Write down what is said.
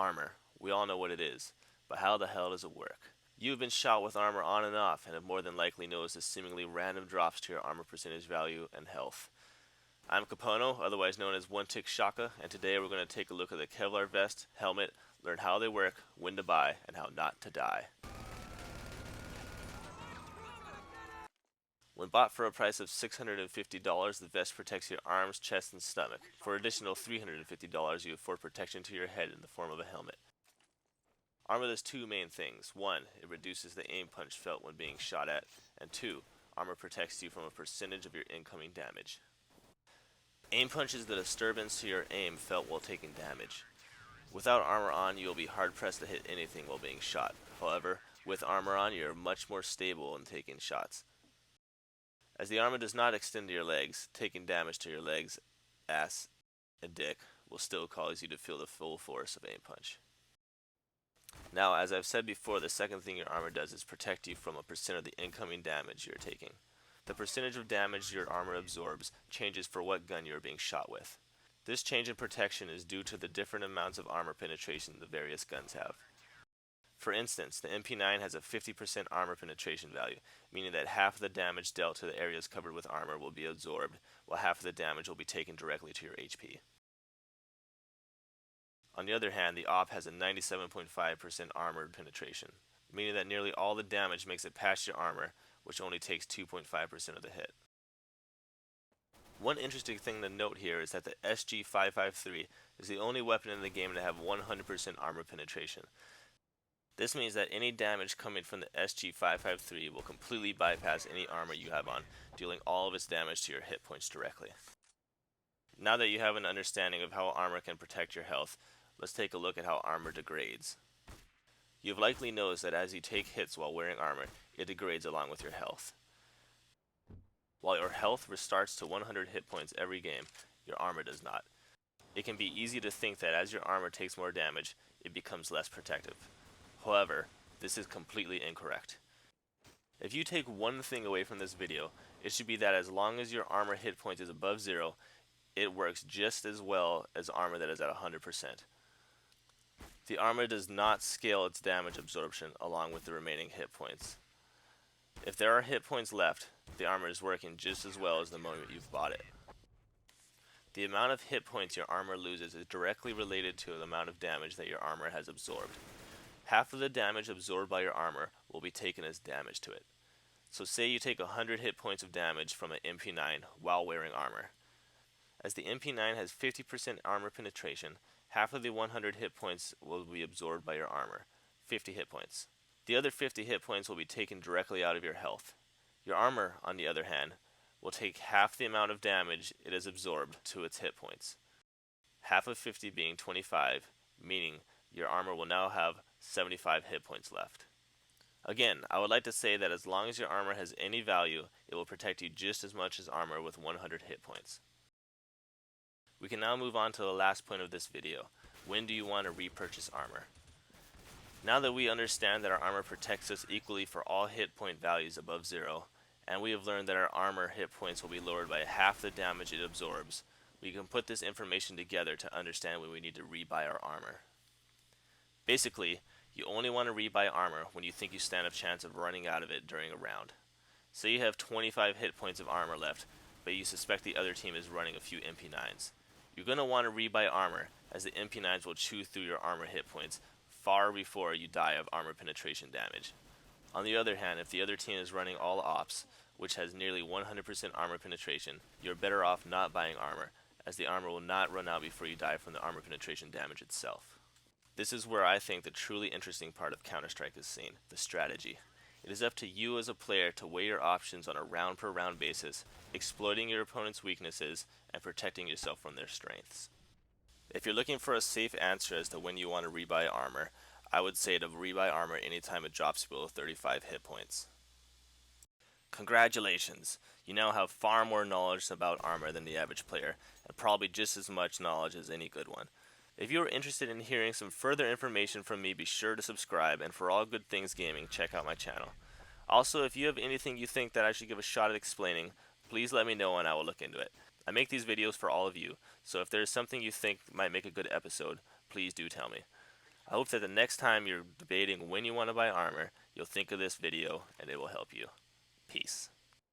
Armor. We all know what it is, but how the hell does it work? You've been shot with armor on and off and have more than likely noticed the seemingly random drops to your armor percentage value and health. I'm Kapono, otherwise known as One Tick Shaka, and today we're going to take a look at the Kevlar vest, helmet, learn how they work, when to buy, and how not to die. When bought for a price of $650, the vest protects your arms, chest, and stomach. For an additional $350, you afford protection to your head in the form of a helmet. Armor does two main things. One, it reduces the aim punch felt when being shot at, and two, armor protects you from a percentage of your incoming damage. Aim punch is the disturbance to your aim felt while taking damage. Without armor on, you will be hard pressed to hit anything while being shot. However, with armor on, you are much more stable in taking shots. As the armor does not extend to your legs, taking damage to your legs, ass, and dick will still cause you to feel the full force of aim punch. Now, as I've said before, the second thing your armor does is protect you from a percent of the incoming damage you're taking. The percentage of damage your armor absorbs changes for what gun you are being shot with. This change in protection is due to the different amounts of armor penetration the various guns have. For instance, the MP9 has a 50% armor penetration value, meaning that half of the damage dealt to the areas covered with armor will be absorbed, while half of the damage will be taken directly to your HP. On the other hand, the AWP has a 97.5% armor penetration, meaning that nearly all the damage makes it past your armor, which only takes 2.5% of the hit. One interesting thing to note here is that the SG553 is the only weapon in the game to have 100% armor penetration. This means that any damage coming from the SG553 will completely bypass any armor you have on, dealing all of its damage to your hit points directly. Now that you have an understanding of how armor can protect your health, let's take a look at how armor degrades. You've likely noticed that as you take hits while wearing armor, it degrades along with your health. While your health restarts to 100 hit points every game, your armor does not. It can be easy to think that as your armor takes more damage, it becomes less protective. However, this is completely incorrect. If you take one thing away from this video, it should be that as long as your armor hit point is above 0, it works just as well as armor that is at 100%. The armor does not scale its damage absorption along with the remaining hit points. If there are hit points left, the armor is working just as well as the moment you've bought it. The amount of hit points your armor loses is directly related to the amount of damage that your armor has absorbed. Half of the damage absorbed by your armor will be taken as damage to it. So say you take 100 hit points of damage from an MP9 while wearing armor. As the MP9 has 50% armor penetration, half of the 100 hit points will be absorbed by your armor, 50 hit points. The other 50 hit points will be taken directly out of your health. Your armor, on the other hand, will take half the amount of damage it has absorbed to its hit points. Half of 50 being 25, meaning your armor will now have 75 hit points left. Again, I would like to say that as long as your armor has any value, it will protect you just as much as armor with 100 hit points. We can now move on to the last point of this video. When do you want to repurchase armor? Now that we understand that our armor protects us equally for all hit point values above 0, and we have learned that our armor hit points will be lowered by half the damage it absorbs, we can put this information together to understand when we need to rebuy our armor. Basically, you only want to rebuy armor when you think you stand a chance of running out of it during a round. Say you have 25 hit points of armor left, but you suspect the other team is running a few MP9s. You're going to want to rebuy armor, as the MP9s will chew through your armor hit points far before you die of armor penetration damage. On the other hand, if the other team is running all ops, which has nearly 100% armor penetration, you're better off not buying armor, as the armor will not run out before you die from the armor penetration damage itself. This is where I think the truly interesting part of Counter-Strike is seen, the strategy. It is up to you as a player to weigh your options on a round-per-round basis, exploiting your opponent's weaknesses and protecting yourself from their strengths. If you're looking for a safe answer as to when you want to rebuy armor, I would say to rebuy armor anytime it drops below 35 hit points. Congratulations! You now have far more knowledge about armor than the average player, and probably just as much knowledge as any good one. If you are interested in hearing some further information from me, be sure to subscribe, and for all good things gaming, check out my channel. Also, if you have anything you think that I should give a shot at explaining, please let me know and I will look into it. I make these videos for all of you, so if there is something you think might make a good episode, please do tell me. I hope that the next time you're debating when you want to buy armor, you'll think of this video and it will help you. Peace.